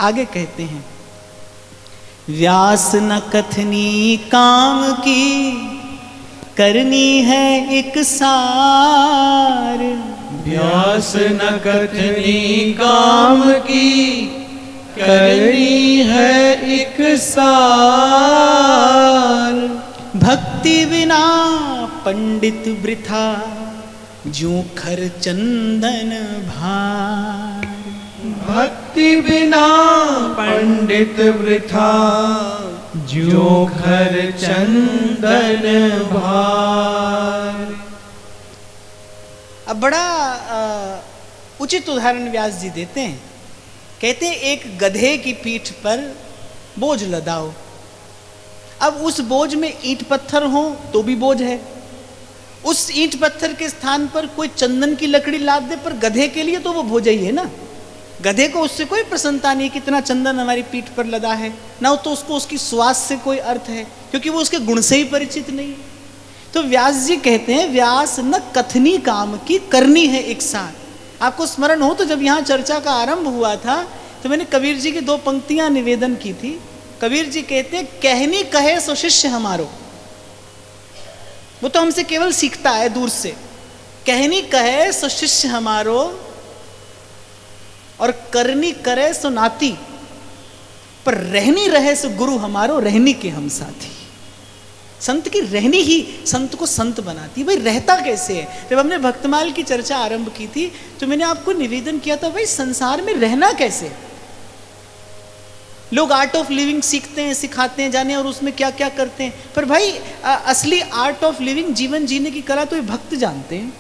आगे कहते हैं, व्यास न कथनी काम की करनी है एक सार। व्यास न कथनी काम की करनी है एक सार। भक्ति बिना पंडित वृथा ज्यों खर चंदन भार। भक्ति बिना पंडित वृथा ज्यों खर चंदन भार। अब बड़ा उचित उदाहरण व्यास जी देते हैं। कहते हैं एक गधे की पीठ पर बोझ लदाओ। अब उस बोझ में ईंट पत्थर हो तो भी बोझ है, उस ईंट पत्थर के स्थान पर कोई चंदन की लकड़ी लाद दे, पर गधे के लिए तो वो बोझ ही है ना। गधे को उससे कोई प्रसन्नता नहीं कि इतना चंदन हमारी पीठ पर लदा है, ना तो उसको उसकी स्वाद से कोई अर्थ है, क्योंकि वो उसके गुण से ही परिचित नहीं है। तो व्यास जी कहते हैं, व्यास न कथनी काम की करनी है एक साथ। आपको स्मरण हो तो जब यहाँ चर्चा का आरंभ हुआ था तो मैंने कबीर जी की 2 पंक्तियां निवेदन की थी। कबीर जी कहते हैं, कहनी कहे सो शिष्य हमारो। वो तो हमसे केवल सीखता है दूर से। कहनी कहे सो शिष्य हमारो और करनी करे सो नाती, पर रहनी रहे सो गुरु हमारो, रहनी के हम साथी। संत की रहनी ही संत को संत बनाती है। भाई रहता कैसे है? जब हमने भक्तमाल की चर्चा आरंभ की थी तो मैंने आपको निवेदन किया था, भाई संसार में रहना कैसे। लोग आर्ट ऑफ लिविंग सीखते हैं, सिखाते हैं जाने, और उसमें क्या क्या करते हैं, पर भाई असली आर्ट ऑफ लिविंग, जीवन जीने की कला तो ये भक्त जानते हैं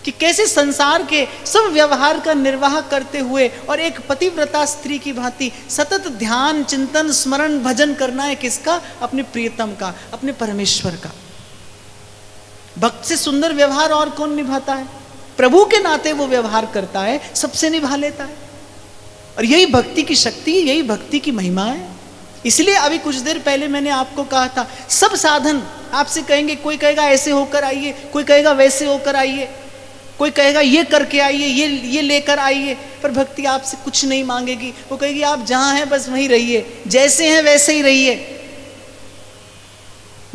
कि कैसे संसार के सब व्यवहार का निर्वाह करते हुए और एक पतिव्रता स्त्री की भांति सतत ध्यान, चिंतन, स्मरण, भजन करना है। किसका? अपने प्रियतम का, अपने परमेश्वर का। भक्त से सुंदर व्यवहार और कौन निभाता है? प्रभु के नाते वो व्यवहार करता है, सबसे निभा लेता है। और यही भक्ति की शक्ति, यही भक्ति की महिमा है। इसलिए अभी कुछ देर पहले मैंने आपको कहा था, सब साधन आपसे कहेंगे, कोई कहेगा ऐसे होकर आइए, कोई कहेगा वैसे होकर आइए, कोई कहेगा ये करके आइए, ये लेकर आइए, पर भक्ति आपसे कुछ नहीं मांगेगी। वो कहेगी आप जहां हैं बस वहीं रहिए, जैसे हैं वैसे ही रहिए।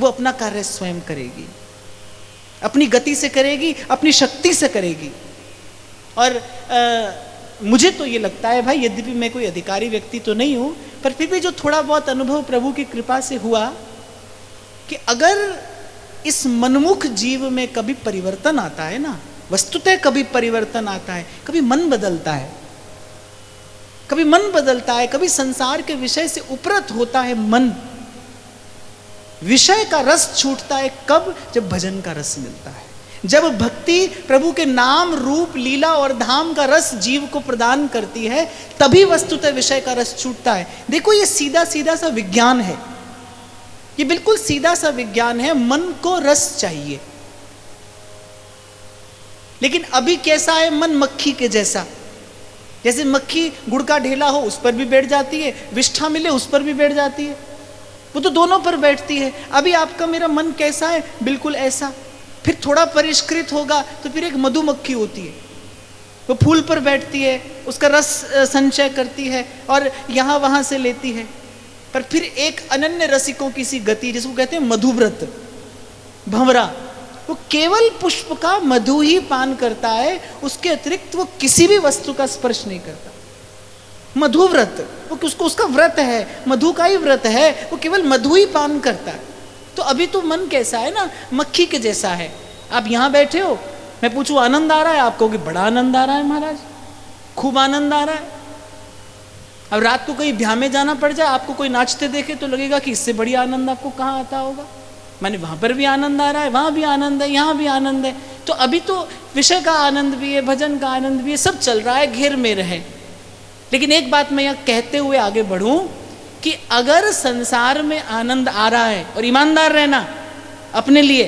वो अपना कार्य स्वयं करेगी, अपनी गति से करेगी, अपनी शक्ति से करेगी। और मुझे तो ये लगता है भाई, यद्यपि मैं कोई अधिकारी व्यक्ति तो नहीं हूं, पर फिर भी जो थोड़ा बहुत अनुभव प्रभु की कृपा से हुआ कि अगर इस मनमुख जीव में कभी परिवर्तन आता है ना, वस्तुतः कभी परिवर्तन आता है, कभी मन बदलता है, कभी मन बदलता है, कभी संसार के विषय से उपरत होता है मन, विषय का रस छूटता है। कब? जब भजन का रस मिलता है, जब भक्ति प्रभु के नाम, रूप, लीला और धाम का रस जीव को प्रदान करती है, तभी वस्तुतः विषय का रस छूटता है। देखो ये सीधा सीधा सा विज्ञान है, ये बिल्कुल सीधा सा विज्ञान है। मन को रस चाहिए, लेकिन अभी कैसा है मन? मक्खी के जैसा। जैसे मक्खी गुड़ का ढेला हो उस पर भी बैठ जाती है, विष्ठा मिले उस पर भी बैठ जाती है, वो तो दोनों पर बैठती है। अभी आपका मेरा मन कैसा है? बिल्कुल ऐसा। फिर थोड़ा परिष्कृत होगा तो फिर एक मधुमक्खी होती है, वो फूल पर बैठती है, उसका रस संचय करती है और यहाँ वहाँ से लेती है। पर फिर एक अनन्य रसिकों की सी गति, जिसको कहते हैं मधुव्रत, भंवरा, वो केवल पुष्प का मधु ही पान करता है, उसके अतिरिक्त वो किसी भी वस्तु का स्पर्श नहीं करता। मधुव्रत, वो उसको उसका व्रत है, मधु का ही व्रत है, वो केवल मधु ही पान करता है। तो अभी तो मन कैसा है ना, मक्खी के जैसा है। आप यहाँ बैठे हो, मैं पूछूं आनंद आ रहा है? आप कहोगे बड़ा आनंद आ रहा है महाराज, खूब आनंद आ रहा है। अब रात को कहीं ब्याह में जाना पड़ जाए, आपको कोई नाचते देखे तो लगेगा कि इससे बड़ी आनंद आपको कहाँ आता होगा। माने वहाँ पर भी आनंद आ रहा है, वहाँ भी आनंद है, यहाँ भी आनंद है। तो अभी तो विषय का आनंद भी है, भजन का आनंद भी है, सब चल रहा है, घेर में रहे। लेकिन एक बात मैं यहाँ कहते हुए आगे बढ़ूं कि अगर संसार में आनंद आ रहा है, और ईमानदार रहना अपने लिए,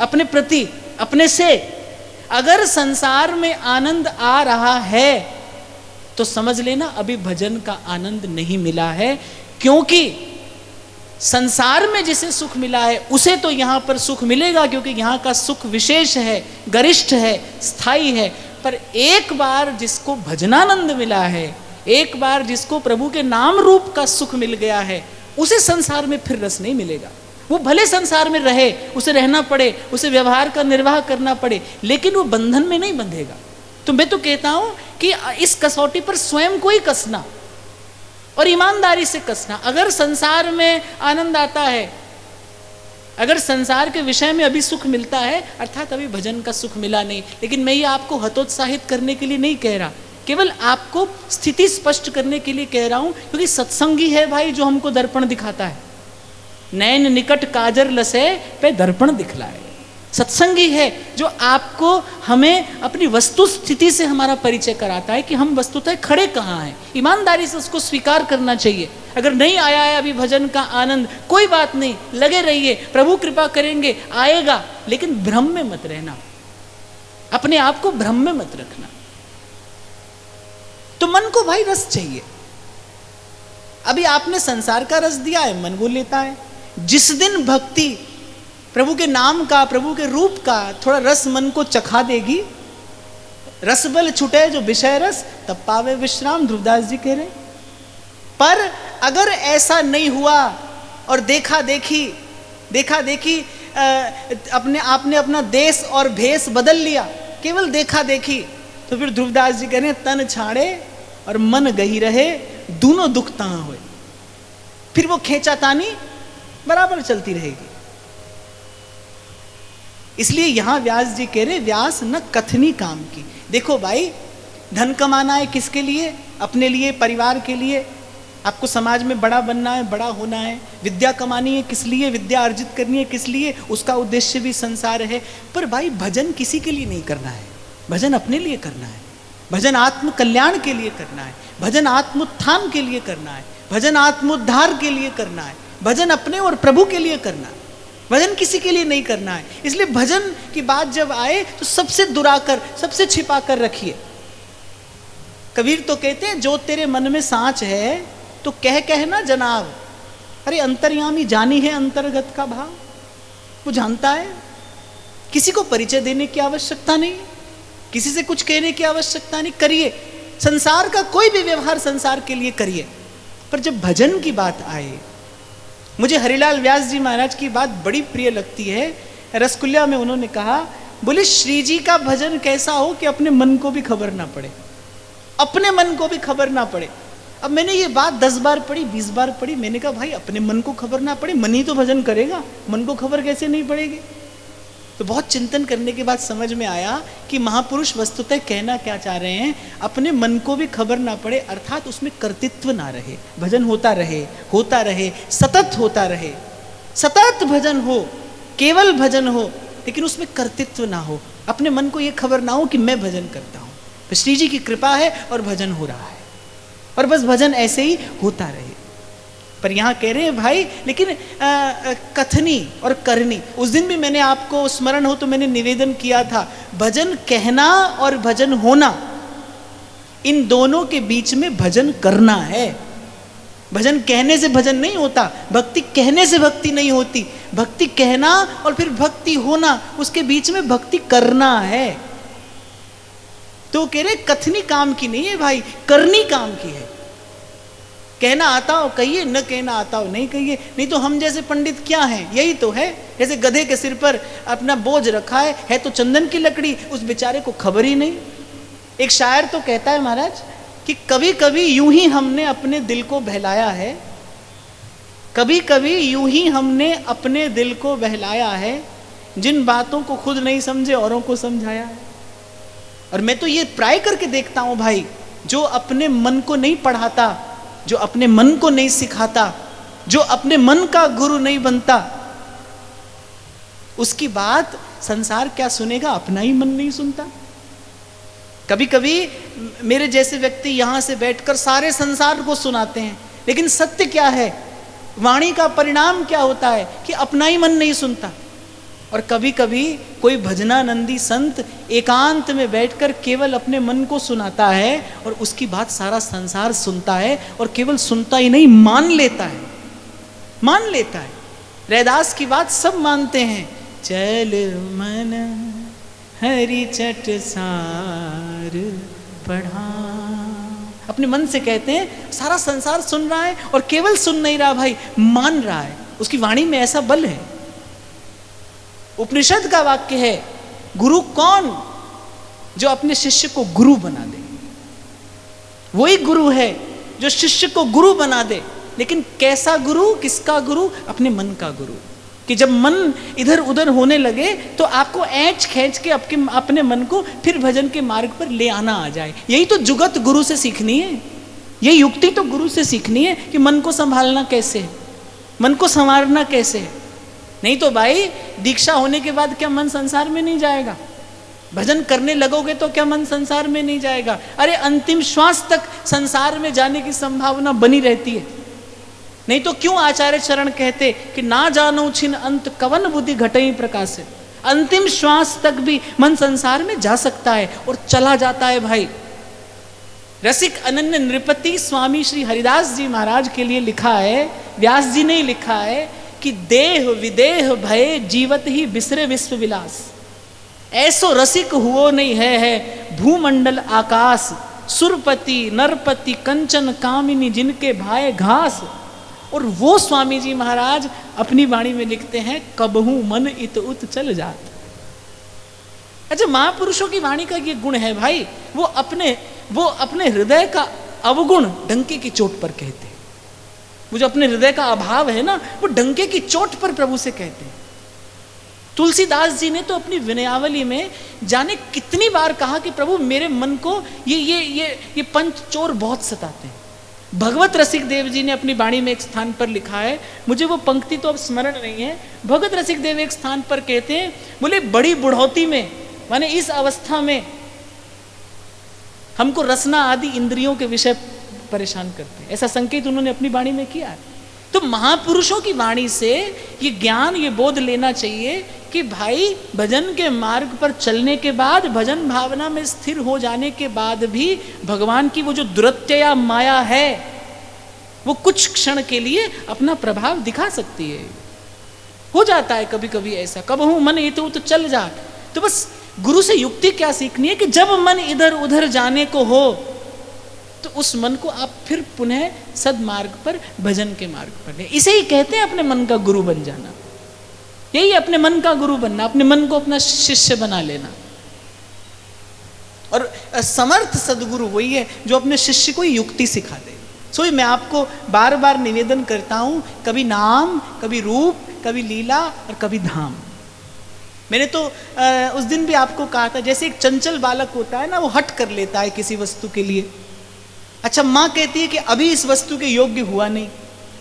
अपने प्रति, अपने से, अगर संसार में आनंद आ रहा है तो समझ लेना अभी भजन का आनंद नहीं मिला है। क्योंकि संसार में जिसे सुख मिला है उसे तो यहाँ पर सुख मिलेगा, क्योंकि यहाँ का सुख विशेष है, गरिष्ठ है, स्थायी है। पर एक बार जिसको भजनानंद मिला है, एक बार जिसको प्रभु के नाम रूप का सुख मिल गया है, उसे संसार में फिर रस नहीं मिलेगा। वो भले संसार में रहे, उसे रहना पड़े, उसे व्यवहार का निर्वाह करना पड़े, लेकिन वो बंधन में नहीं बंधेगा। तो मैं तो कहता हूं कि इस कसौटी पर स्वयं को ही कसना और ईमानदारी से कसना। अगर संसार में आनंद आता है, अगर संसार के विषय में अभी सुख मिलता है, अर्थात अभी भजन का सुख मिला नहीं, लेकिन मैं ये आपको हतोत्साहित करने के लिए नहीं कह रहा, केवल आपको स्थिति स्पष्ट करने के लिए कह रहा हूं, क्योंकि सत्संगी है भाई जो हमको दर्पण दिखाता है। नैन निकट काजर लसे पे दर्पण दिखलाए। सत्संगी है जो आपको, हमें अपनी वस्तु स्थिति से हमारा परिचय कराता है कि हम वस्तुतः खड़े कहाँ हैं। ईमानदारी से उसको स्वीकार करना चाहिए। अगर नहीं आया है अभी भजन का आनंद, कोई बात नहीं, लगे रहिए, प्रभु कृपा करेंगे, आएगा, लेकिन भ्रम में मत रहना, अपने आप को भ्रम में मत रखना। तो मन को भाई रस चाहिए। अभी आपने संसार का रस दिया है, मन वो लेता है। जिस दिन भक्ति प्रभु के नाम का, प्रभु के रूप का थोड़ा रस मन को चखा देगी, रस बल छुटे जो विषय रस, तब पावे विश्राम, ध्रुवदास जी कह रहे। पर अगर ऐसा नहीं हुआ और देखा देखी आपने अपना देश और भेष बदल लिया, केवल देखा देखी, तो फिर ध्रुवदास जी कह रहे तन छाड़े और मन गही रहे, दोनों दुख तहां हुए। फिर वो खेचातानी बराबर चलती रहेगी। इसलिए यहां व्यास जी कह रहे, व्यास न कथनी काम की। देखो भाई, धन कमाना है किसके लिए? अपने लिए, परिवार के लिए। आपको समाज में बड़ा बनना है, बड़ा होना है। विद्या कमानी है किस लिए? विद्या अर्जित करनी है किस लिए? उसका उद्देश्य भी संसार है। पर भाई भजन किसी के लिए नहीं करना है, भजन अपने लिए करना है। भजन आत्म कल्याण के लिए करना है, भजन आत्मोत्थान के लिए करना है, भजन आत्मोद्धार के लिए करना है, भजन अपने और प्रभु के लिए करना है, भजन किसी के लिए नहीं करना है। इसलिए भजन की बात जब आए तो सबसे दुराकर, सबसे छिपा कर रखिए। कबीर तो कहते हैं, जो तेरे मन में सांच है तो कह ना जनाब। अरे अंतर्यामी जानी है अंतर्गत का भाव, वो जानता है। किसी को परिचय देने की आवश्यकता नहीं, किसी से कुछ कहने की आवश्यकता नहीं। करिए संसार का कोई भी व्यवहार, संसार के लिए करिए। पर जब भजन की बात आए, मुझे हरिलाल व्यास जी महाराज की बात बड़ी प्रिय लगती है। रसकुल्ला में उन्होंने कहा, बोले श्री जी का भजन कैसा हो कि अपने मन को भी खबर ना पड़े, अपने मन को भी खबर ना पड़े। अब मैंने ये बात 10 बार पढ़ी, 20 बार पढ़ी, मैंने कहा भाई अपने मन को खबर ना पड़े, मन ही तो भजन करेगा, मन को खबर कैसे नहीं पड़ेगी? तो बहुत चिंतन करने के बाद समझ में आया कि महापुरुष वस्तुतः कहना क्या चाह रहे हैं, अपने मन को भी खबर ना पड़े, अर्थात उसमें कर्तृत्व ना रहे। भजन होता रहे, सतत होता रहे, सतत भजन हो, केवल भजन हो, लेकिन उसमें कर्तृत्व ना हो। अपने मन को ये खबर ना हो कि मैं भजन करता हूँ। तो श्री जी की कृपा है और भजन हो रहा है, और बस भजन ऐसे ही होता रहे। पर यहाँ कह रहे हैं भाई, लेकिन कथनी और करनी, उस दिन भी मैंने आपको स्मरण हो तो मैंने निवेदन किया था, भजन कहना और भजन होना, इन दोनों के बीच में भजन करना है। भजन कहने से भजन नहीं होता, भक्ति कहने से भक्ति नहीं होती। भक्ति कहना और फिर भक्ति होना, उसके बीच में भक्ति करना है। तो कह रहे कथनी काम की नहीं है भाई, करनी काम की है। कहना आता हो कहिए, न कहना आता हो नहीं कहिए। नहीं तो हम जैसे पंडित क्या हैं, यही तो है। जैसे गधे के सिर पर अपना बोझ रखा है तो चंदन की लकड़ी, उस बेचारे को खबर ही नहीं। एक शायर तो कहता है महाराज कि कभी कभी यूं ही हमने अपने दिल को बहलाया है, कभी कभी यूं ही हमने अपने दिल को बहलाया है, जिन बातों को खुद नहीं समझे औरों को समझाया है। और मैं तो ये प्राय करके देखता हूं भाई, जो अपने मन को नहीं पढ़ाता, जो अपने मन को नहीं सिखाता, जो अपने मन का गुरु नहीं बनता, उसकी बात संसार क्या सुनेगा, अपना ही मन नहीं सुनता। कभी कभी मेरे जैसे व्यक्ति यहां से बैठकर सारे संसार को सुनाते हैं, लेकिन सत्य क्या है, वाणी का परिणाम क्या होता है कि अपना ही मन नहीं सुनता। और कभी कभी कोई भजनानंदी संत एकांत में बैठकर केवल अपने मन को सुनाता है और उसकी बात सारा संसार सुनता है, और केवल सुनता ही नहीं, मान लेता है, मान लेता है। रैदास की बात सब मानते हैं, चल मन हरि चट सार पढ़ा। अपने मन से कहते हैं। सारा संसार सुन रहा है और केवल सुन नहीं रहा भाई, मान रहा है। उसकी वाणी में ऐसा बल है। उपनिषद का वाक्य है, गुरु कौन? जो अपने शिष्य को गुरु बना दे। वही गुरु है जो शिष्य को गुरु बना दे। लेकिन कैसा गुरु? किसका गुरु? अपने मन का गुरु। कि जब मन इधर उधर होने लगे तो आपको ऐंच खींच के अपने मन को फिर भजन के मार्ग पर ले आना आ जाए। यही तो जुगत गुरु से सीखनी है। यही युक्ति तो गुरु से सीखनी है कि मन को संभालना कैसे है, मन को संवारना कैसे है। नहीं तो भाई दीक्षा होने के बाद क्या मन संसार में नहीं जाएगा? भजन करने लगोगे तो क्या मन संसार में नहीं जाएगा? अरे अंतिम श्वास तक संसार में जाने की संभावना बनी रहती है। नहीं तो क्यों आचार्य चरण कहते कि ना जानो छिन अंत कवन बुद्धि घटई प्रकाशित। अंतिम श्वास तक भी मन संसार में जा सकता है और चला जाता है भाई। रसिक अनन्य नृपति स्वामी श्री हरिदास जी महाराज के लिए लिखा है, व्यास जी ने लिखा है कि देह विदेह भय जीवत ही बिसरे विश्व विलास। ऐसो रसिक हुओ नहीं है भूमंडल आकाश, सुरपति नरपति कंचन कामिनी जिनके भाए घास। और वो स्वामी जी महाराज अपनी वाणी में लिखते हैं, कबहू मन इत उत चल जात। अच्छा, महापुरुषों की वाणी का ये गुण है भाई, वो अपने हृदय का अवगुण डंके की चोट पर कहते हैं। वो जो अपने हृदय का अभाव है ना, वो डंके की चोट पर प्रभु से कहते हैं। तुलसीदास जी ने तो अपनी विनयावली में जाने कितनी बार कहा कि प्रभु मेरे मन को ये पंच चोर बहुत सताते हैं। भगवत रसिक देव जी ने अपनी वाणी में एक स्थान पर लिखा है, मुझे वो पंक्ति तो अब स्मरण नहीं है। भगवत रसिक देव एक स्थान पर कहते हैं, बोले बड़ी बुढ़ौती में, माने इस अवस्था में हमको रसना आदि इंद्रियों के विषय परेशान करते हैं। ऐसा संकेत उन्होंने अपनी वाणी में किया है। तो महापुरुषों की वाणी से ये ज्ञान, ये बोध लेना चाहिए कि भाई भजन के मार्ग पर चलने के बाद, भजन भावना में स्थिर हो जाने के बाद भी भगवान की वो जो दुरत्यया माया है वो कुछ क्षण के लिए अपना प्रभाव दिखा सकती है। हो जाता है कभी कभी ऐसा, कब हूं मन ये तो चल जा। तो बस गुरु से युक्ति क्या सीखनी है कि जब मन इधर उधर जाने को हो तो उस मन को आप फिर पुनः सदमार्ग पर, भजन के मार्ग पर ले। इसे ही कहते हैं अपने मन का गुरु बन जाना। यही अपने मन का गुरु बनना, अपने मन को अपना शिष्य बना लेना। और समर्थ सदगुरु वही है जो अपने शिष्य को युक्ति सिखा दे। सो मैं आपको बार बार निवेदन करता हूं, कभी नाम, कभी रूप, कभी लीला और कभी धाम। मैंने तो उस दिन भी आपको कहा था, जैसे एक चंचल बालक होता है ना, वो हट कर लेता है किसी वस्तु के लिए। अच्छा, माँ कहती है कि अभी इस वस्तु के योग्य हुआ नहीं,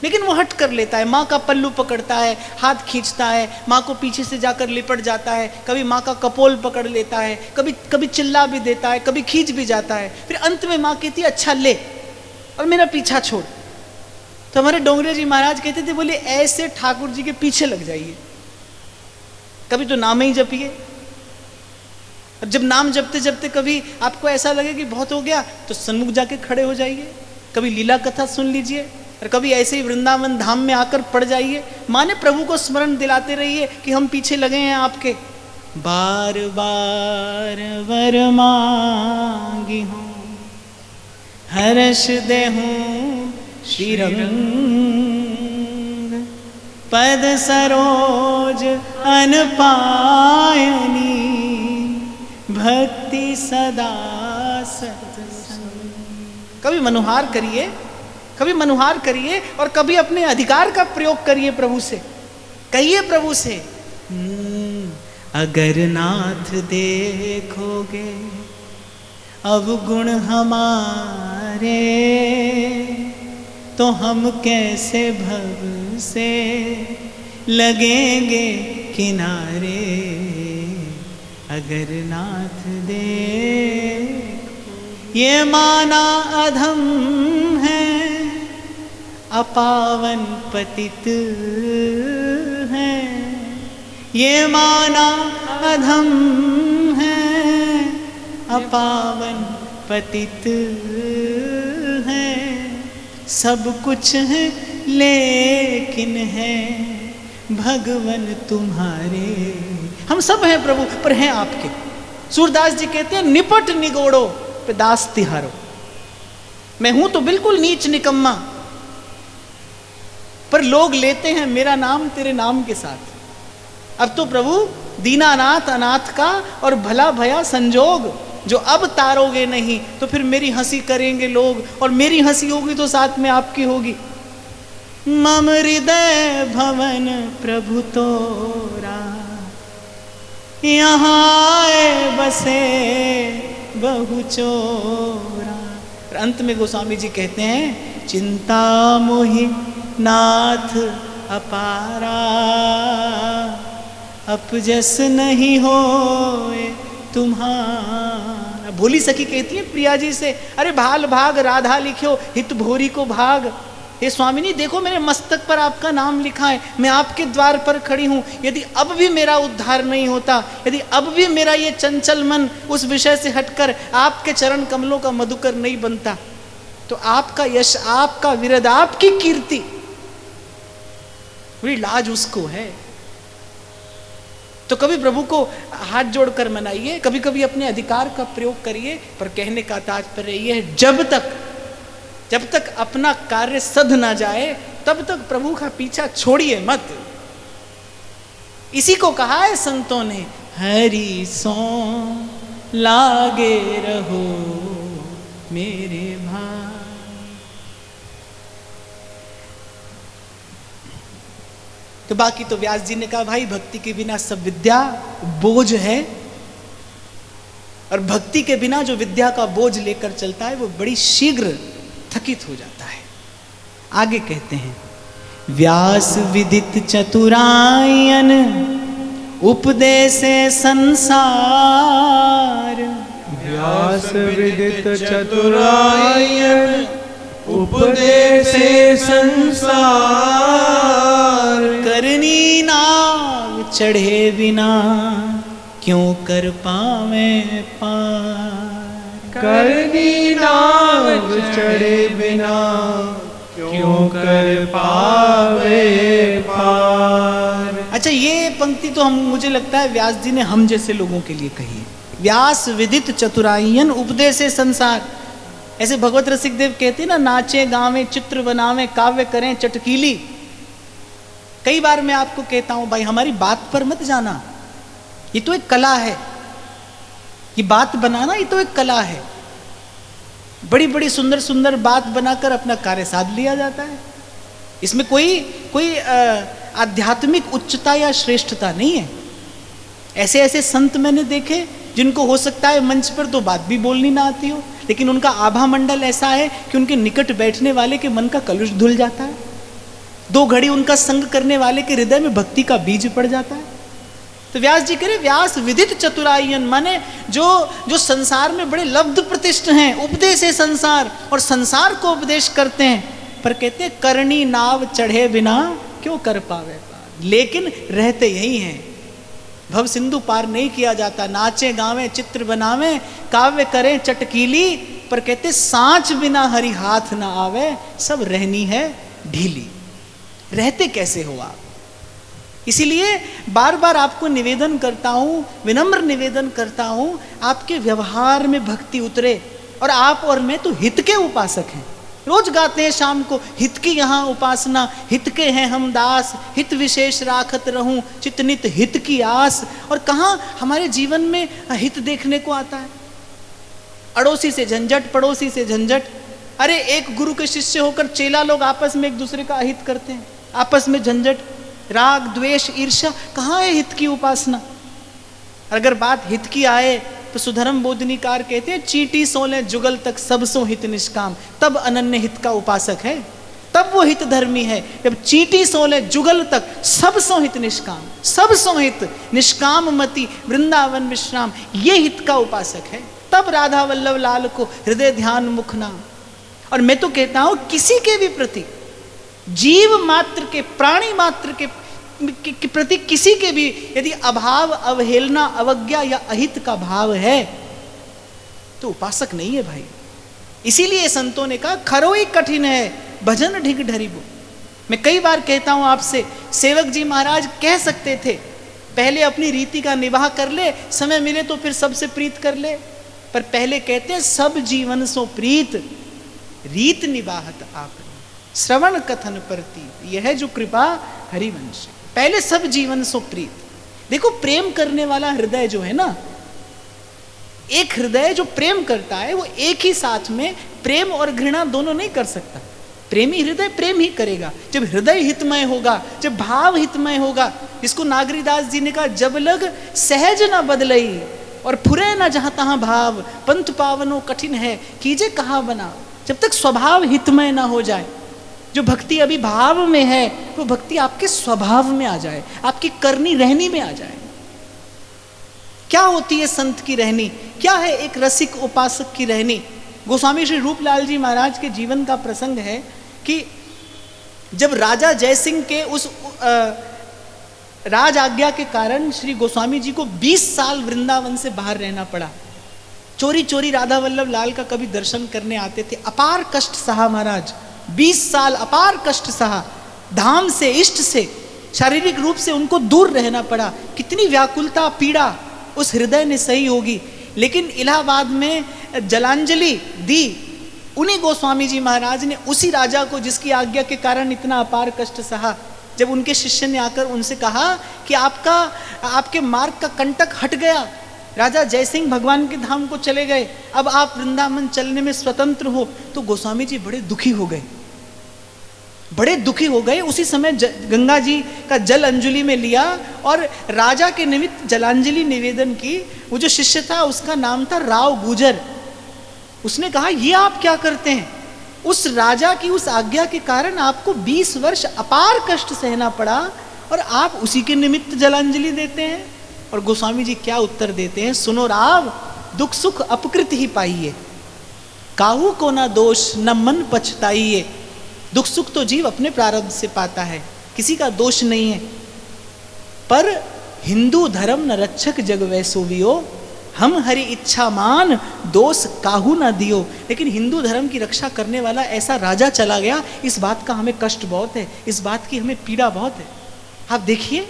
लेकिन वो हट कर लेता है। माँ का पल्लू पकड़ता है, हाथ खींचता है, माँ को पीछे से जाकर लिपट जाता है, कभी माँ का कपोल पकड़ लेता है, कभी चिल्ला भी देता है, कभी खींच भी जाता है। फिर अंत में माँ कहती है अच्छा ले और मेरा पीछा छोड़। तो हमारे डोंगरे जी महाराज कहते थे, बोले ऐसे ठाकुर जी के पीछे लग जाइए, कभी तो नाम ही जपिए। और जब नाम जपते जपते कभी आपको ऐसा लगे कि बहुत हो गया तो सन्मुख जाके खड़े हो जाइए, कभी लीला कथा सुन लीजिए, और कभी ऐसे ही वृंदावन धाम में आकर पड़ जाइए। माने प्रभु को स्मरण दिलाते रहिए कि हम पीछे लगे हैं आपके। बार बार वर मांगी हूँ, हर्ष दे हूँ श्रीरंग, पद सरोज अनपायनी, भक्ति सदा सत्संग। कभी मनुहार करिए, कभी मनुहार करिए, और कभी अपने अधिकार का प्रयोग करिए प्रभु से। कहिए प्रभु से, अगर नाथ देखोगे अवगुण हमारे, तो हम कैसे भव से लगेंगे किनारे। अगर नाथ देखो, ये माना अधम है, अपावन पतित है, ये माना अधम है, अपावन पतित है। सब कुछ है लेकिन है भगवन तुम्हारे। हम सब हैं प्रभु, पर हैं आपके। सूरदास जी कहते हैं, निपट निगोड़ो पे दास तिहारो। मैं हूं तो बिल्कुल नीच निकम्मा, पर लोग लेते हैं मेरा नाम तेरे नाम के साथ। अब तो प्रभु दीनानाथ अनाथ का और भला भया संजोग जो अब तारोगे नहीं, तो फिर मेरी हंसी करेंगे लोग, और मेरी हंसी होगी तो साथ में आपकी होगी। मम हृदय भवन प्रभु तोरा, यहाँ आए बसे बहु चोरा। और अंत में गोस्वामी जी कहते हैं, चिंता मोहि नाथ अपारा, अपजस नहीं होए तुम्हारा। भोली सखी कहती है प्रिया जी से, अरे भाल भाग राधा लिखो हित भोरी को भाग। हे स्वामिनी देखो मेरे मस्तक पर आपका नाम लिखा है, मैं आपके द्वार पर खड़ी हूँ। यदि अब भी मेरा उद्धार नहीं होता, यदि अब भी मेरा ये चंचल मन उस विषय से हटकर आपके चरण कमलों का मधुकर नहीं बनता, तो आपका यश, आपका विरद, आपकी कीर्ति बड़ी लाज उसको है। तो कभी प्रभु को हाथ जोड़कर मनाइए, कभी कभी अपने अधिकार का प्रयोग करिए, पर कहने का तात्पर्य यह है, जब तक अपना कार्य सध ना जाए तब तक प्रभु का पीछा छोड़िए मत। इसी को कहा है संतों ने, हरि सो लागे रहो मेरे भाई। तो बाकी तो व्यास जी ने कहा, भाई भक्ति के बिना सब विद्या बोझ है, और भक्ति के बिना जो विद्या का बोझ लेकर चलता है वो बड़ी शीघ्र थकित हो जाता है। आगे कहते हैं, व्यास विदित चतुरायन उपदेशे संसार। व्यास विदित चतुरायन उपदेशे संसार। करनी नाव चढ़े बिना क्यों कर पावे पार। करनी नाव चढ़े बिना क्यों कर पावे पार। अच्छा, ये पंक्ति तो मुझे लगता है व्यास जी ने हम जैसे लोगों के लिए कही है। व्यास विदित चतुरायन उपदेशे संसार। ऐसे भगवत रसिक देव कहते हैं ना, नाचे गावे चित्र बनावे काव्य करें चटकीली। कई बार मैं आपको कहता हूं, भाई हमारी बात पर मत जाना, ये तो एक कला है। ये बात बनाना ये तो एक कला है। बड़ी बड़ी सुंदर सुंदर बात बनाकर अपना कार्य साध लिया जाता है। इसमें कोई आध्यात्मिक उच्चता या श्रेष्ठता नहीं है। ऐसे ऐसे संत मैंने देखे जिनको हो सकता है मंच पर तो बात भी बोलनी ना आती हो, लेकिन उनका आभा मंडल ऐसा है कि उनके निकट बैठने वाले के मन का कलुष धुल जाता है। 2 घड़ी उनका संग करने वाले के हृदय में भक्ति का बीज पड़ जाता है। तो व्यास जी कह रहे, व्यास विदित चतुरायन, माने जो संसार में बड़े लब्ध प्रतिष्ठ हैं, उपदेश है संसार, और संसार को उपदेश करते हैं, पर कहते हैं करनी नाव चढ़े बिना क्यों कर पावे पार। लेकिन रहते यही हैं, भव सिंधु पार नहीं किया जाता। नाचे गावे चित्र बनावे काव्य करें चटकीली, पर कहते सांच बिना हरि हाथ ना आवे, सब रहनी है ढीली। रहते कैसे हो आप? इसीलिए बार बार आपको निवेदन करता हूं, विनम्र निवेदन करता हूं, आपके व्यवहार में भक्ति उतरे। और आप और मैं तो हित के उपासक हैं। रोज गाते हैं शाम को, हित की यहाँ उपासना, हित के हैं हम दास, हित विशेष राखत रहूं चितनित हित की आस। और कहाँ हमारे जीवन में हित देखने को आता है? अड़ोसी से झंझट, पड़ोसी से झंझट। अरे एक गुरु के शिष्य होकर चेला लोग आपस में एक दूसरे का अहित करते हैं, आपस में झंझट, राग द्वेष ईर्ष्या। कहाँ है हित की उपासना? अगर बात हित की आए तो सुधर्म बोधनीकार कहते हैं, चींटी सोले जुगल तक सब सो हित निष्काम। तब अनन्य हित का उपासक है, तब वो हित धर्मी है, जब चींटी सोले जुगल तक सब सो हित निष्काम, सब सो हित निष्काम मति वृंदावन विश्राम, ये हित का उपासक है। तब राधा वल्लभ लाल को हृदय ध्यान मुख नाम। और मैं तो कहता हूं, किसी के भी प्रति, जीव मात्र के, प्राणी मात्र के प्रति किसी के भी यदि अभाव, अवहेलना, अवज्ञा या अहित का भाव है तो उपासक नहीं है भाई। इसीलिए संतों ने कहा, खरोई कठिन है भजन ढिग ढरिबो। मैं कई बार कहता हूं आपसे, सेवक जी महाराज कह सकते थे पहले अपनी रीति का निवाह कर ले, समय मिले तो फिर सबसे प्रीत कर ले, पर पहले कहते हैं सब जीवन सो प्रीत रीत निवाहत आपने, श्रवण कथन परती, यह जो कृपा हरिवंश। पहले सब जीवन सो प्रीत। देखो प्रेम करने वाला हृदय जो है ना, एक हृदय जो प्रेम करता है वो एक ही साथ में प्रेम और घृणा दोनों नहीं कर सकता। प्रेमी हृदय प्रेम ही करेगा जब हृदय हितमय होगा, जब भाव हितमय होगा। जिसको नागरीदास जी ने कहा, जब लग सहज न बदलई और फुरे न जहां तहां भाव, पंथ पावनो कठिन है कीजे कहा बना। जब तक स्वभाव हितमय ना हो जाए, जो भक्ति अभी भाव में है वो भक्ति आपके स्वभाव में आ जाए, आपकी करनी रहनी में आ जाए। क्या होती है संत की रहनी, क्या है एक रसिक उपासक की रहनी। गोस्वामी श्री रूपलाल जी महाराज के जीवन का प्रसंग है कि जब राजा जयसिंह के उस राज आज्ञा के कारण श्री गोस्वामी जी को 20 साल वृंदावन से बाहर रहना पड़ा। चोरी चोरी राधा वल्लभ लाल का कभी दर्शन करने आते थे। अपार कष्ट सहा महाराज, 20 साल अपार कष्ट सहा। धाम से, इष्ट से, शारीरिक रूप से उनको दूर रहना पड़ा। कितनी व्याकुलता पीड़ा उस हृदय ने सही होगी। लेकिन इलाहाबाद में जलांजलि दी उन्हीं गोस्वामी जी महाराज ने, उसी राजा को जिसकी आज्ञा के कारण इतना अपार कष्ट सहा। जब उनके शिष्य ने आकर उनसे कहा कि आपके मार्ग का कंटक हट गया, राजा जयसिंह भगवान के धाम को चले गए, अब आप वृंदावन चलने में स्वतंत्र हो, तो गोस्वामी जी बड़े दुखी हो गए, बड़े दुखी हो गए। उसी समय गंगा जी का जल अंजलि में लिया और राजा के निमित्त जलांजलि निवेदन की। वो जो शिष्य था उसका नाम था राव गुजर। उसने कहा, ये आप क्या करते हैं? उस राजा की उस आज्ञा के कारण आपको 20 वर्ष अपार कष्ट सहना पड़ा और आप उसी के निमित्त जलांजलि देते हैं। और गोस्वामी जी क्या उत्तर देते हैं, सुनो राव, दुख सुख अपकृत ही पाइए, काहू को ना दोष न मन पछताइए। दुख सुख तो जीव अपने प्रारब्ध से पाता है, किसी का दोष नहीं है। पर हिंदू धर्म न रक्षक जग वैसोवियो, हम हरि इच्छा मान दोष काहू न दियो। लेकिन हिंदू धर्म की रक्षा करने वाला ऐसा राजा चला गया, इस बात का हमें कष्ट बहुत है, इस बात की हमें पीड़ा बहुत है। आप देखिए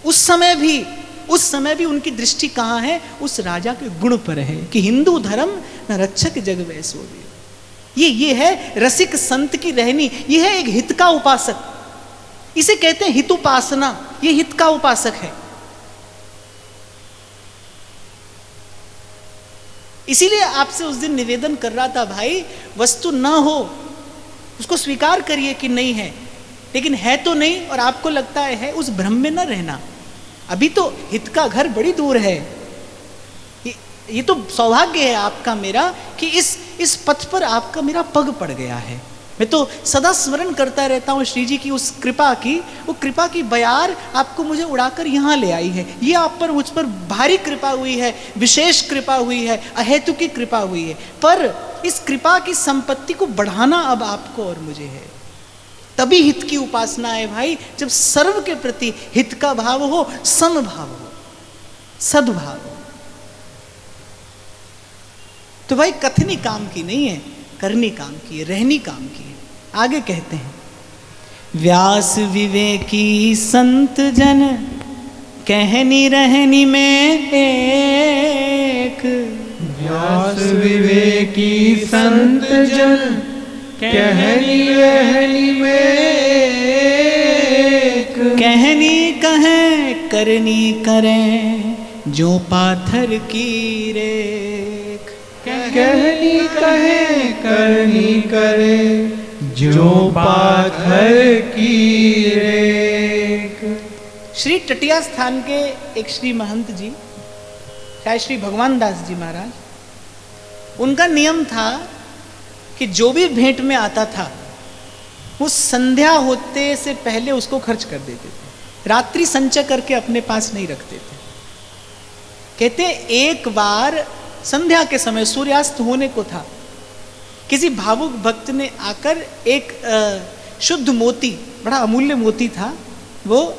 उस समय भी उनकी दृष्टि कहाँ है? उस राजा के गुण पर है कि हिंदू धर्म न रक्षक जग वैसोवियो। ये है रसिक संत की रहनी, ये है एक हित का उपासक। इसे कहते हैं हित उपासना, ये हित का उपासक है। इसीलिए आपसे उस दिन निवेदन कर रहा था, भाई वस्तु ना हो उसको स्वीकार करिए कि नहीं है, लेकिन है तो नहीं और आपको लगता है उस भ्रम में न रहना। अभी तो हित का घर बड़ी दूर है। ये तो सौभाग्य है आपका मेरा कि इस पथ पर आपका मेरा पग पड़ गया है। मैं तो सदा स्मरण करता रहता हूँ श्री जी की उस कृपा की, वो कृपा की बयार आपको मुझे उड़ाकर यहाँ ले आई है। ये आप पर मुझ पर भारी कृपा हुई है, विशेष कृपा हुई है, अहेतु की कृपा हुई है। पर इस कृपा की संपत्ति को बढ़ाना अब आपको और मुझे है। तभी हित की उपासना है भाई, जब सर्व के प्रति हित का भाव हो, समभाव हो, सद्भाव हो। तो भाई कथनी काम की नहीं है, करनी काम की है, रहनी काम की है। आगे कहते हैं, व्यास विवेकी संत जन कहनी रहनी में एक। व्यास विवेकी संत जन कहनी रहनी में एक। कहनी कहें करनी करें जो पाथर की रेख। कहनी कहे करनी करे जो पाथर की रेख। श्री टटिया स्थान के एक श्री महंत जी, शायद श्री भगवान दास जी महाराज, उनका नियम था कि जो भी भेंट में आता था वो संध्या होते से पहले उसको खर्च कर देते थे, रात्रि संचय करके अपने पास नहीं रखते थे। कहते एक बार संध्या के समय सूर्यास्त होने को था, किसी भावुक भक्त ने आकर एक शुद्ध मोती, बड़ा अमूल्य मोती था, वो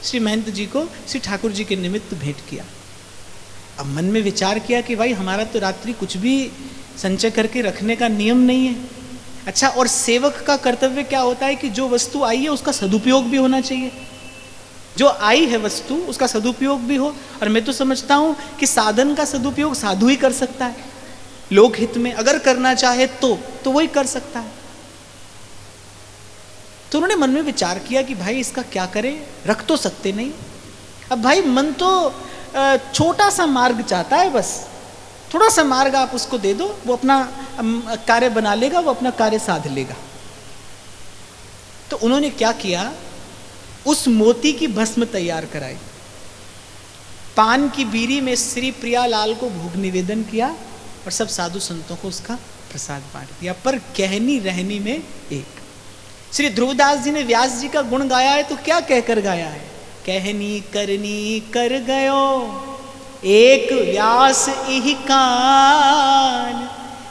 श्री महंत जी को श्री ठाकुर जी के निमित्त भेंट किया। अब मन में विचार किया कि भाई हमारा तो रात्रि कुछ भी संचय करके रखने का नियम नहीं है। अच्छा, और सेवक का कर्तव्य क्या होता है कि जो वस्तु आई है उसका सदुपयोग भी होना चाहिए, जो आई है वस्तु उसका सदुपयोग भी हो। और मैं तो समझता हूँ कि साधन का सदुपयोग साधु ही कर सकता है। लोकहित में अगर करना चाहे तो वही कर सकता है। तो उन्होंने मन में विचार किया कि भाई इसका क्या करें, रख तो सकते नहीं। अब भाई मन तो छोटा सा मार्ग चाहता है, बस थोड़ा सा मार्ग आप उसको दे दो, वो अपना कार्य बना लेगा, वो अपना कार्य साध लेगा। तो उन्होंने क्या किया, उस मोती की भस्म तैयार कराई, पान की बीरी में श्री प्रियालाल को भोग निवेदन किया और सब साधु संतों को उसका प्रसाद बांट दिया। पर कहनी रहनी में एक। श्री ध्रुवदास जी ने व्यास जी का गुण गाया है तो क्या कहकर गाया है, कहनी करनी कर गयो एक व्यास इहि कान,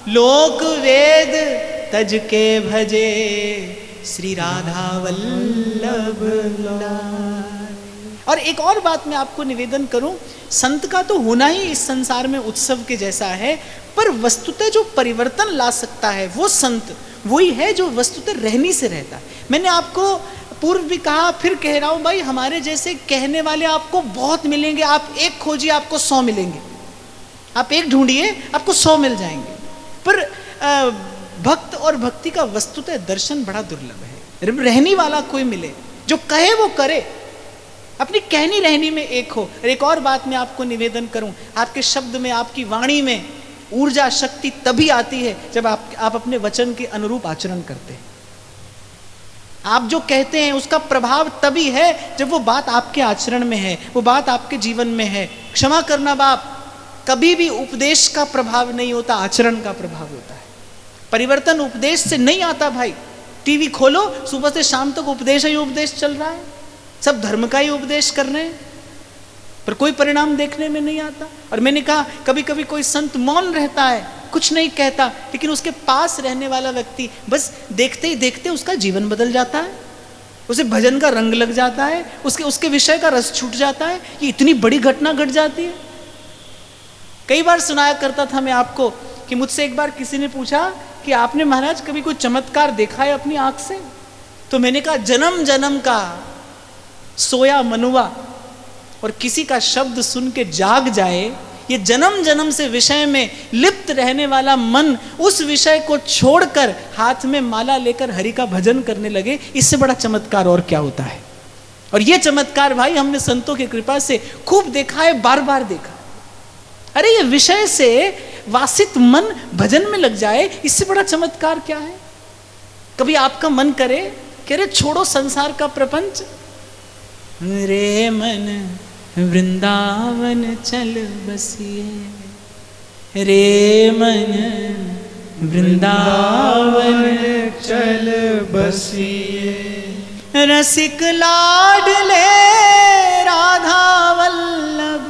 लोक वेद तज के भजे श्री राधा वल्लभ लाल। और एक और बात मैं आपको निवेदन करूं, संत का तो होना ही इस संसार में उत्सव के जैसा है, पर वस्तुतः जो परिवर्तन ला सकता है वो संत वही है जो वस्तुतः रहनी से रहता है। मैंने आपको पूर्व भी कहा, फिर कह रहा हूं भाई, हमारे जैसे कहने वाले आपको बहुत मिलेंगे। आप एक खोजिए आपको 100 मिलेंगे, आप एक ढूंढिए आपको 100 मिल जाएंगे। पर भक्त और भक्ति का वस्तुतः दर्शन बड़ा दुर्लभ है। रहनी वाला कोई मिले जो कहे वो करे, अपनी कहनी रहनी में एक हो। और एक और बात मैं आपको निवेदन करूं, आपके शब्द में, आपकी वाणी में ऊर्जा शक्ति तभी आती है जब आप अपने वचन के अनुरूप आचरण करते हैं। आप जो कहते हैं उसका प्रभाव तभी है जब वो बात आपके आचरण में है, वो बात आपके जीवन में है। क्षमा करना बाप, कभी भी उपदेश का प्रभाव नहीं होता, आचरण का प्रभाव होता है। परिवर्तन उपदेश से नहीं आता भाई। टीवी खोलो, सुबह से शाम तक उपदेश ही उपदेश चल रहा है, सब धर्म का ही उपदेश कर रहे हैं, पर कोई परिणाम देखने में नहीं आता। और मैंने कहा कभी कभी कोई संत मौन रहता है, कुछ नहीं कहता, लेकिन उसके पास रहने वाला व्यक्ति बस देखते ही देखते उसका जीवन बदल जाता है, उसे भजन का रंग लग जाता है, उसके विषय का रस छूट जाता है। ये इतनी बड़ी घटना घट जाती है। कई बार सुनाया करता था मैं आपको कि मुझसे एक बार किसी ने पूछा कि आपने महाराज कभी कोई चमत्कार देखा है अपनी आंख से? तो मैंने कहा जन्म जन्म का सोया मनुआ और किसी का शब्द सुन के जाग जाए, ये जन्म जन्म से विषय में लिप्त रहने वाला मन उस विषय को छोड़कर हाथ में माला लेकर हरि का भजन करने लगे, इससे बड़ा चमत्कार और क्या होता है। और ये चमत्कार भाई हमने संतों की कृपा से खूब देखा है, बार बार देखा। अरे ये विषय से वासित मन भजन में लग जाए, इससे बड़ा चमत्कार क्या है। कभी आपका मन करे कि अरे छोड़ो संसार का प्रपंच, रे मन वृंदावन चल बसिए, रे मन वृंदावन चल बसिए, रसिक लाडले राधा वल्लभ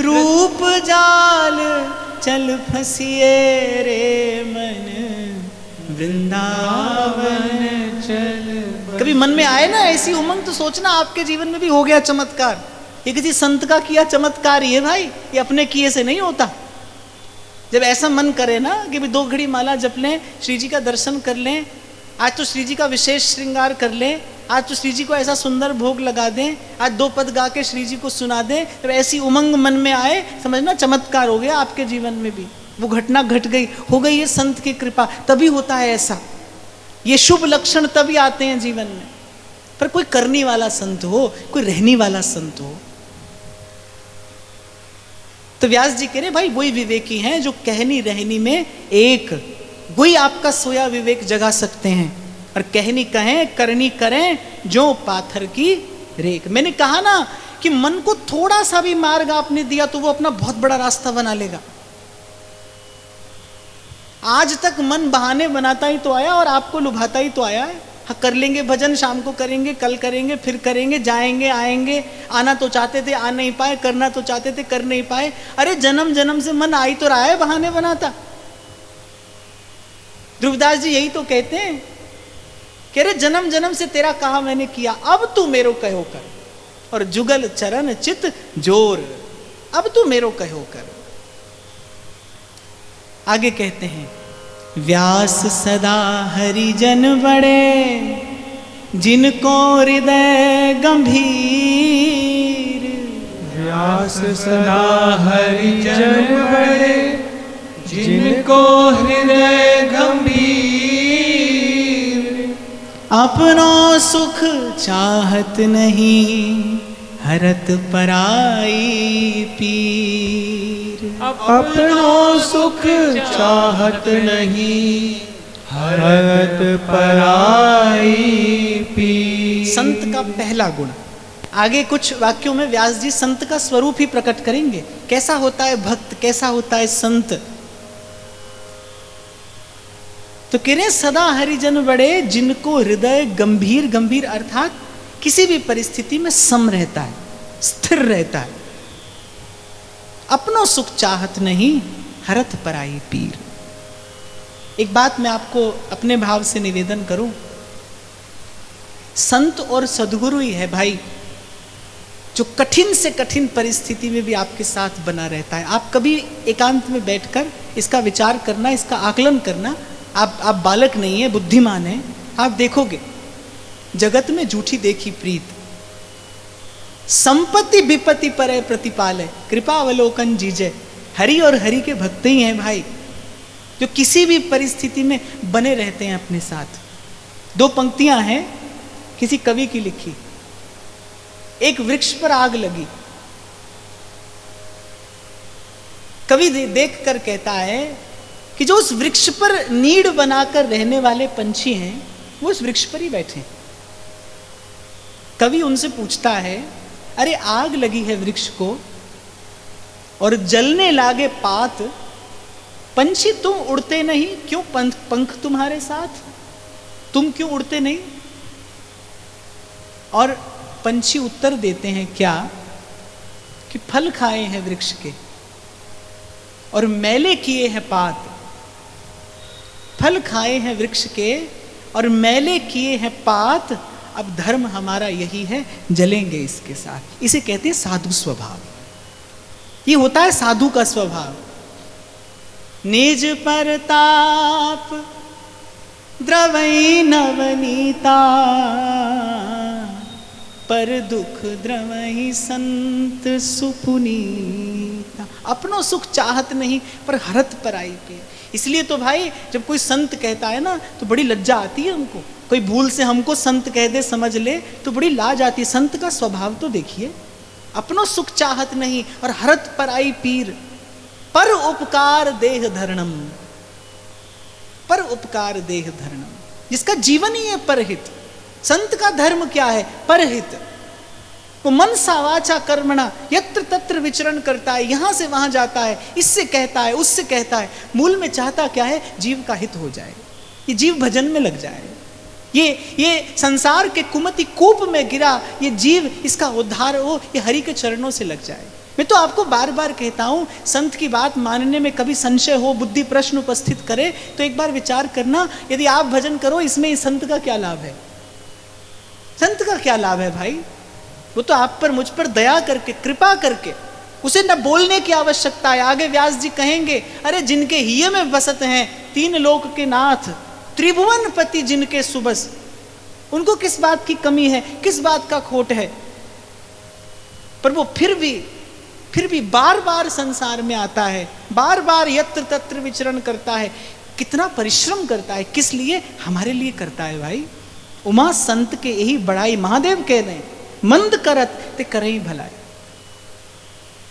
रूप जाल चल फसिए, रे मन वृंदावन चल। कभी मन में आए ना ऐसी उमंग तो सोचना आपके जीवन में भी हो गया चमत्कार। ये किसी संत का किया चमत्कार ही है भाई, ये अपने किए से नहीं होता। जब ऐसा मन करे ना कि भी 2 घड़ी माला जप लें, श्री जी का दर्शन कर लें, आज तो श्री जी का विशेष श्रृंगार कर लें, आज तो श्री जी को ऐसा सुंदर भोग लगा दें, आज 2 पद गा के श्री जी को सुना दें, जब ऐसी उमंग मन में आए समझना चमत्कार हो गया आपके जीवन में भी। वो घटना घट गई, हो गई ये संत की कृपा, तभी होता है ऐसा। ये शुभ लक्षण तभी आते हैं जीवन में। पर कोई करने वाला संत हो, कोई रहने वाला संत हो। तो व्यास जी कह रहे भाई वही विवेकी हैं जो कहनी रहनी में एक, वही आपका सोया विवेक जगा सकते हैं। और कहनी कहें करनी करें जो पाथर की रेख। मैंने कहा ना कि मन को थोड़ा सा भी मार्ग आपने दिया तो वो अपना बहुत बड़ा रास्ता बना लेगा। आज तक मन बहाने बनाता ही तो आया और आपको लुभाता ही तो आया है। हाँ कर लेंगे भजन, शाम को करेंगे, कल करेंगे, फिर करेंगे, जाएंगे आएंगे, आना तो चाहते थे आ नहीं पाए, करना तो चाहते थे कर नहीं पाए। अरे जन्म जन्म से मन आ ही तो रहा है बहाने बनाता। ध्रुवदास जी यही तो कहते हैं कि अरे जन्म जन्म से तेरा कहा मैंने किया, अब तू मेरो कहो कर, और जुगल चरण चित जोर, अब तू मेरो कहो कर। आगे कहते हैं व्यास सदा हरिजन बड़े, जिनको हृदय गंभीर। व्यास सदा हरिजन बड़े, जिनको हृदय गंभीर, अपनों सुख चाहत नहीं, हरत पराई पीर। अपनों सुख चाहत नहीं, हरत पराई पीर। संत का पहला गुण। आगे कुछ वाक्यों में व्यास जी संत का स्वरूप ही प्रकट करेंगे, कैसा होता है भक्त, कैसा होता है संत। तो कह रहे सदा हरिजन बड़े, जिनको हृदय गंभीर, गंभीर अर्थात किसी भी परिस्थिति में सम रहता है, स्थिर रहता है। अपनों सुख चाहत नहीं, हरत पराई पीर। एक बात मैं आपको अपने भाव से निवेदन करूं, संत और सद्गुरु ही है भाई जो कठिन से कठिन परिस्थिति में भी आपके साथ बना रहता है। आप कभी एकांत में बैठकर इसका विचार करना, इसका आकलन करना। आप बालक नहीं है, बुद्धिमान है। आप देखोगे जगत में झूठी देखी प्रीत, संपत्ति विपत्ति पर प्रतिपाल है, कृपा अवलोकन जीजे। हरि और हरि के भक्त ही हैं भाई, जो किसी भी परिस्थिति में बने रहते हैं अपने साथ। दो पंक्तियां हैं किसी कवि की लिखी। एक वृक्ष पर आग लगी, कवि देख कर कहता है कि जो उस वृक्ष पर नीड़ बनाकर रहने वाले पंछी हैं वो उस वृक्ष पर ही बैठे। कवि उनसे पूछता है, अरे आग लगी है वृक्ष को और जलने लागे पात, पंछी तुम उड़ते नहीं, क्यों पंख तुम्हारे साथ, तुम क्यों उड़ते नहीं? और पंछी उत्तर देते हैं क्या कि फल खाए हैं वृक्ष के और मैले किए हैं पात। फल खाए हैं वृक्ष के और मैले किए हैं पात, अब धर्म हमारा यही है, जलेंगे इसके साथ। इसे कहते हैं साधु स्वभाव। ये होता है साधु का स्वभाव। निज परताप द्रवई नवनीता, पर दुख द्रवई संत सुपुनीता। अपनों सुख चाहत नहीं, पर हरत पराई पीर। इसलिए तो भाई जब कोई संत कहता है ना तो बड़ी लज्जा आती है हमको। कोई भूल से हमको संत कह दे, समझ ले, तो बड़ी लाज आती है। संत का स्वभाव तो देखिए, अपनों सुख चाहत नहीं और हरत पराई पीर, पर उपकार देह धरणम। पर उपकार देह धरणम, जिसका जीवन ही है परहित। संत का धर्म क्या है? परहित। वो मन सा वाचा कर्मणा यत्र तत्र विचरण करता है, यहां से वहां जाता है, इससे कहता है, उससे कहता है। मूल में चाहता क्या है? जीव का हित हो जाए, ये जीव भजन में लग जाए। ये संसार के कुमति कूप में गिरा ये जीव, इसका उद्धार हो, ये हरि के चरणों से लग जाए। मैं तो आपको बार बार कहता हूं, संत की बात मानने में कभी संशय हो, बुद्धि प्रश्न उपस्थित करे तो एक बार विचार करना, यदि आप भजन करो इसमें इस संत का क्या लाभ है? संत का क्या लाभ है भाई? वो तो आप पर, मुझ पर दया करके, कृपा करके, उसे न बोलने की आवश्यकता है। आगे व्यास जी कहेंगे, अरे जिनके हिये में बसत हैं तीन लोक के नाथ, त्रिभुवन पति जिनके सुबस, उनको किस बात की कमी है, किस बात का खोट है? पर वो फिर भी बार बार संसार में आता है, बार बार यत्र तत्र विचरण करता है। कितना परिश्रम करता है, किस लिए? हमारे लिए करता है भाई। उमा संत के यही बड़ाई, महादेव कह रहे हैं, मंद करत ते करई भलाई।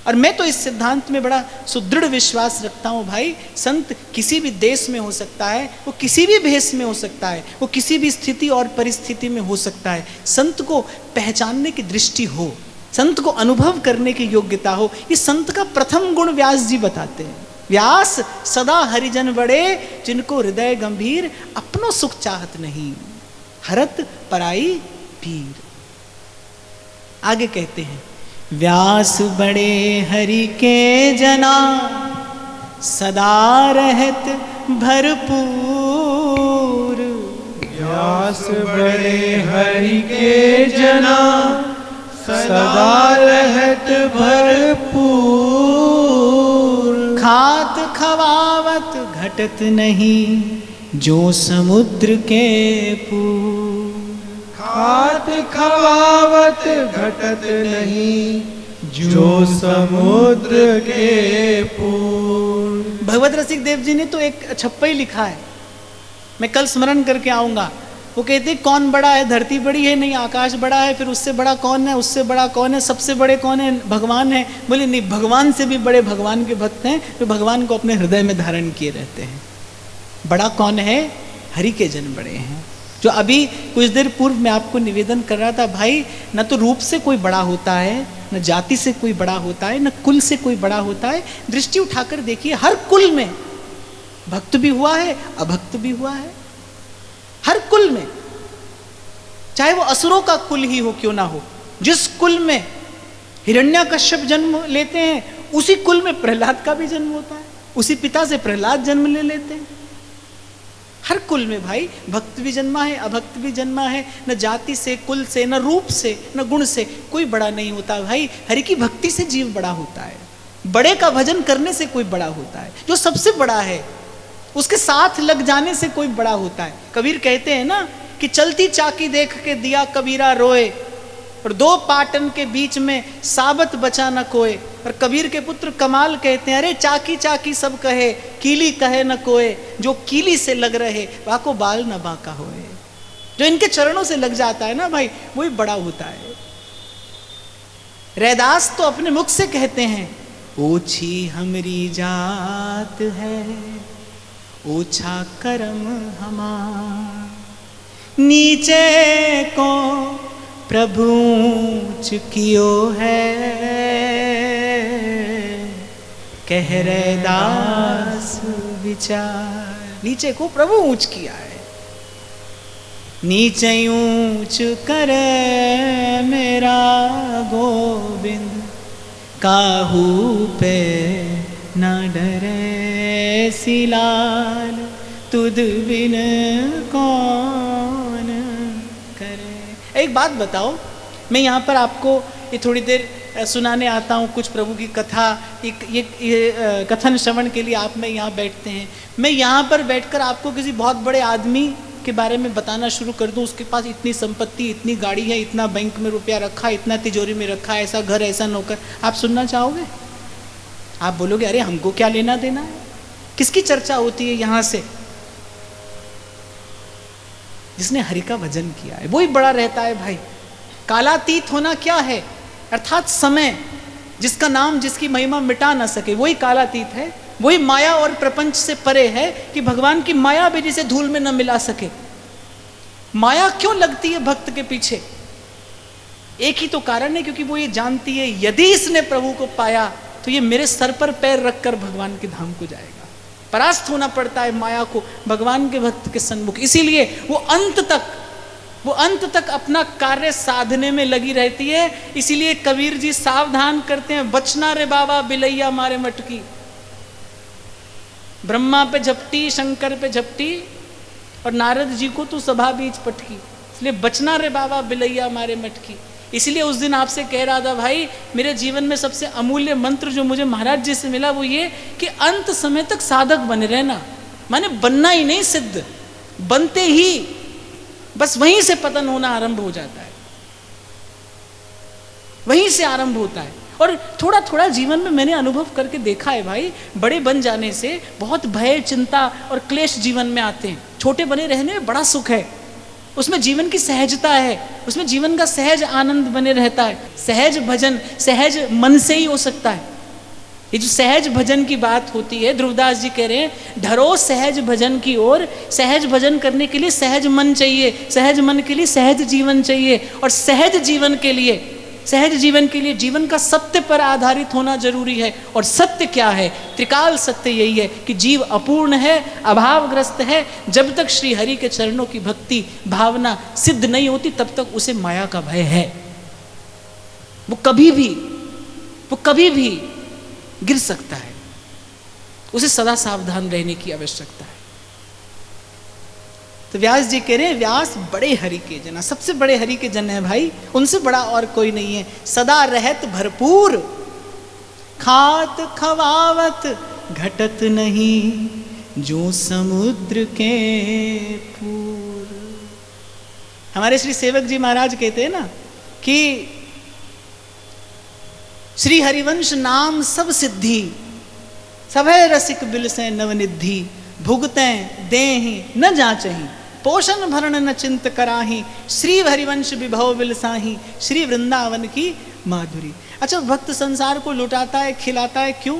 और मैं तो इस सिद्धांत में बड़ा सुदृढ़ विश्वास रखता हूं भाई, संत किसी भी देश में हो सकता है, वो किसी भी भेष में हो सकता है, वो किसी भी स्थिति और परिस्थिति में हो सकता है। संत को पहचानने की दृष्टि हो, संत को अनुभव करने की योग्यता हो, ये संत का प्रथम गुण व्यास जी बताते हैं। व्यास सदा हरिजन बड़े, जिनको हृदय गंभीर, अपनों सुख चाहत नहीं, हरत पराई पीर। आगे कहते हैं, व्यास बड़े हरि के जना, सदा रहत भरपूर। व्यास बड़े हरि के जना, सदा रहत भरपूर। खात खवावत घटत नहीं, जो समुद्र के पूर। खात खवावत घटत नहीं, जो समुद्र के पूर्ण। भगवत रसिक देव जी ने तो एक छप्पई लिखा है, मैं कल स्मरण करके आऊंगा। वो कहते हैं कौन बड़ा है, धरती बड़ी है, नहीं आकाश बड़ा है, फिर उससे बड़ा कौन है, उससे बड़ा कौन है, सबसे बड़े कौन है, भगवान है। बोले नहीं, भगवान से भी बड़े भगवान के भक्त हैं जो भगवान को अपने हृदय में धारण किए रहते हैं। बड़ा कौन है, हरि के जन बड़े हैं। जो अभी कुछ देर पूर्व मैं आपको निवेदन कर रहा था, भाई न तो रूप से कोई बड़ा होता है, न जाति से कोई बड़ा होता है, न कुल से कोई बड़ा होता है। दृष्टि उठाकर देखिए, हर कुल में भक्त भी हुआ है, अभक्त भी हुआ है, हर कुल में, चाहे वो असुरों का कुल ही हो क्यों ना हो। जिस कुल में हिरण्यकश्यप जन्म लेते हैं, उसी कुल में प्रहलाद का भी जन्म होता है, उसी पिता से प्रहलाद जन्म ले लेते हैं। हर कुल में भाई भक्त भी जन्मा है, अभक्त भी जन्मा है। न जाति से, कुल से, न रूप से, न गुण से कोई बड़ा नहीं होता भाई। हरि की भक्ति से जीव बड़ा होता है, बड़े का भजन करने से कोई बड़ा होता है। जो सबसे बड़ा है उसके साथ लग जाने से कोई बड़ा होता है। कबीर कहते हैं ना कि चलती चाकी देख के दिया कबीरा रोए, और दो पाटन के बीच में साबत बचा न कोय। और कबीर के पुत्र कमाल कहते हैं, अरे चाकी चाकी सब कहे, कीली कहे न कोय। जो कीली से लग रहे वाको बाल न बाका होए। जो इनके चरणों से लग जाता है ना भाई, वही बड़ा होता है। रैदास तो अपने मुख से कहते हैं, ओछी हमरी जात है, ओछा कर्म हमार, नीचे को प्रभु ऊंच कियो है, कह रैदास विचार। नीचे को प्रभु ऊंच किया है, नीचे ऊंच करे मेरा गोविंद, काहू पे न डरे सिलाल, तुद बिन कौन करे। एक बात बताओ, मैं यहाँ पर आपको ये थोड़ी देर सुनाने आता हूँ कुछ प्रभु की कथा। ये कथन श्रवण के लिए आप में यहाँ बैठते हैं। मैं यहाँ पर बैठकर आपको किसी बहुत बड़े आदमी के बारे में बताना शुरू कर दूँ, उसके पास इतनी संपत्ति, इतनी गाड़ी है, इतना बैंक में रुपया रखा, इतना तिजोरी में रखा, ऐसा घर, ऐसा नौकर, आप सुनना चाहोगे? आप बोलोगे अरे हमको क्या लेना देना है। किसकी चर्चा होती है यहाँ से? जिसने हरि का भजन किया है वही बड़ा रहता है भाई। कालातीत होना क्या है? अर्थात समय, जिसका नाम, जिसकी महिमा मिटा ना सके, वही कालातीत है। वही माया और प्रपंच से परे है कि भगवान की माया भी जिसे धूल में न मिला सके। माया क्यों लगती है भक्त के पीछे? एक ही तो कारण है, क्योंकि वो ये जानती है यदि इसने प्रभु को पाया तो ये मेरे सर पर पैर रखकर भगवान के धाम को जाएगा। परास्त होना पड़ता है माया को भगवान के भक्त के सन्मुख। इसीलिए वो अंत तक अपना कार्य साधने में लगी रहती है। इसीलिए कबीर जी सावधान करते हैं, बचना रे बाबा बिलैया मारे मटकी। ब्रह्मा पे झपटी, शंकर पे झपटी, और नारद जी को तो सभा बीच पटकी। इसलिए बचना रे बाबा बिलैया मारे मटकी। इसलिए उस दिन आपसे कह रहा था भाई, मेरे जीवन में सबसे अमूल्य मंत्र जो मुझे महाराज जी से मिला वो ये कि अंत समय तक साधक बने रहना। माने बनना ही नहीं, सिद्ध बनते ही बस वहीं से पतन होना आरंभ हो जाता है, वहीं से आरंभ होता है। और थोड़ा थोड़ा जीवन में मैंने अनुभव करके देखा है भाई, बड़े बन जाने से बहुत भय, चिंता और क्लेश जीवन में आते हैं। छोटे बने रहने में बड़ा सुख है, उसमें जीवन की सहजता है, उसमें जीवन का सहज आनंद बने रहता है। सहज भजन सहज मन से ही हो सकता है। ये जो सहज भजन की बात होती है, ध्रुवदास जी कह रहे हैं ढरो सहज भजन की ओर। सहज भजन करने के लिए सहज मन चाहिए, सहज मन के लिए सहज जीवन चाहिए, और सहज जीवन के लिए जीवन का सत्य पर आधारित होना जरूरी है। और सत्य क्या है? त्रिकाल सत्य यही है कि जीव अपूर्ण है, अभावग्रस्त है। जब तक श्री हरि के चरणों की भक्ति भावना सिद्ध नहीं होती तब तक उसे माया का भय है। वो कभी भी गिर सकता है। उसे सदा सावधान रहने की आवश्यकता है। तो व्यास जी कह रहे हैं, व्यास बड़े हरि के जन, सबसे बड़े हरि के जन है भाई, उनसे बड़ा और कोई नहीं है। सदा रहत भरपूर, खात खवावत घटत नहीं, जो समुद्र के पूर। हमारे श्री सेवक जी महाराज कहते हैं ना कि श्री हरिवंश नाम सब सिद्धि, सभय रसिक बिल से नवनिधि, भुगतें देहि न जाचहि, पोषण भरण न चिंत कराही, श्री हरिवंश विभव बिलसाही, श्री वृंदावन की माधुरी। अच्छा, भक्त संसार को लुटाता है, खिलाता है, क्यों?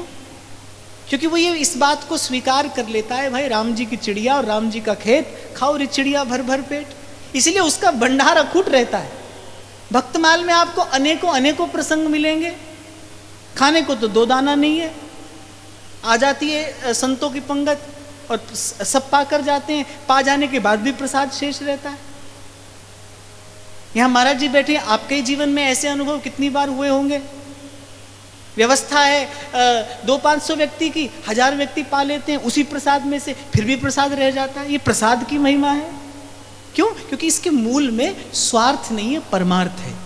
क्योंकि वो ये इस बात को स्वीकार कर लेता है, भाई राम जी की चिड़िया और राम जी का खेत, खाओ रे चिड़िया भर भर पेट। इसलिए उसका भंडार अखूट रहता है। भक्तमाल में आपको अनेकों अनेकों प्रसंग मिलेंगे। खाने को तो 2 दाना नहीं है, आ जाती है संतों की पंगत और सब पा कर जाते हैं, पा जाने के बाद भी प्रसाद शेष रहता है। यहां महाराज जी बैठे, आपके ही जीवन में ऐसे अनुभव कितनी बार हुए होंगे। व्यवस्था है 200-500 व्यक्ति की, 1000 व्यक्ति पा लेते हैं उसी प्रसाद में से, फिर भी प्रसाद रह जाता है। ये प्रसाद की महिमा है। क्यों? क्योंकि इसके मूल में स्वार्थ नहीं है, परमार्थ है।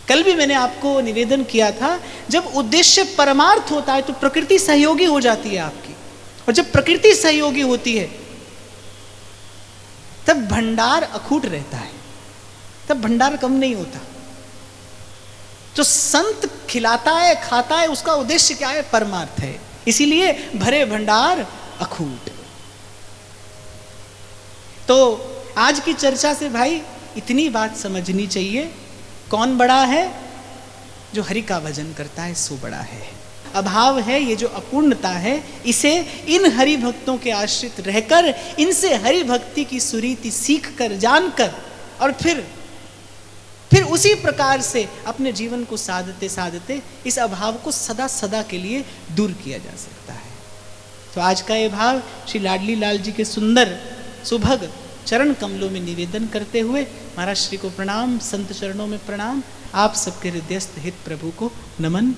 कल भी मैंने आपको निवेदन किया था, जब उद्देश्य परमार्थ होता है तो प्रकृति सहयोगी हो जाती है आपकी, और जब प्रकृति सहयोगी होती है तब भंडार अखूट रहता है, तब भंडार कम नहीं होता। जो संत खिलाता है, खाता है, उसका उद्देश्य क्या है? परमार्थ है। इसीलिए भरे भंडार अखूट। तो आज की चर्चा से भाई इतनी बात समझनी चाहिए, कौन बड़ा है? जो हरि का भजन करता है सो बड़ा है। अभाव है, ये जो अपूर्णता है, इसे इन हरि भक्तों के आश्रित रहकर, इनसे हरि भक्ति की सुरीति सीख कर, जानकर, और फिर उसी प्रकार से अपने जीवन को साधते साधते इस अभाव को सदा सदा के लिए दूर किया जा सकता है। तो आज का ये भाव श्री लाडली लाल जी के सुंदर सुभग चरण कमलों में निवेदन करते हुए महाराज श्री को प्रणाम, संत चरणों में प्रणाम, आप सबके हृदयस्थ हित प्रभु को नमन।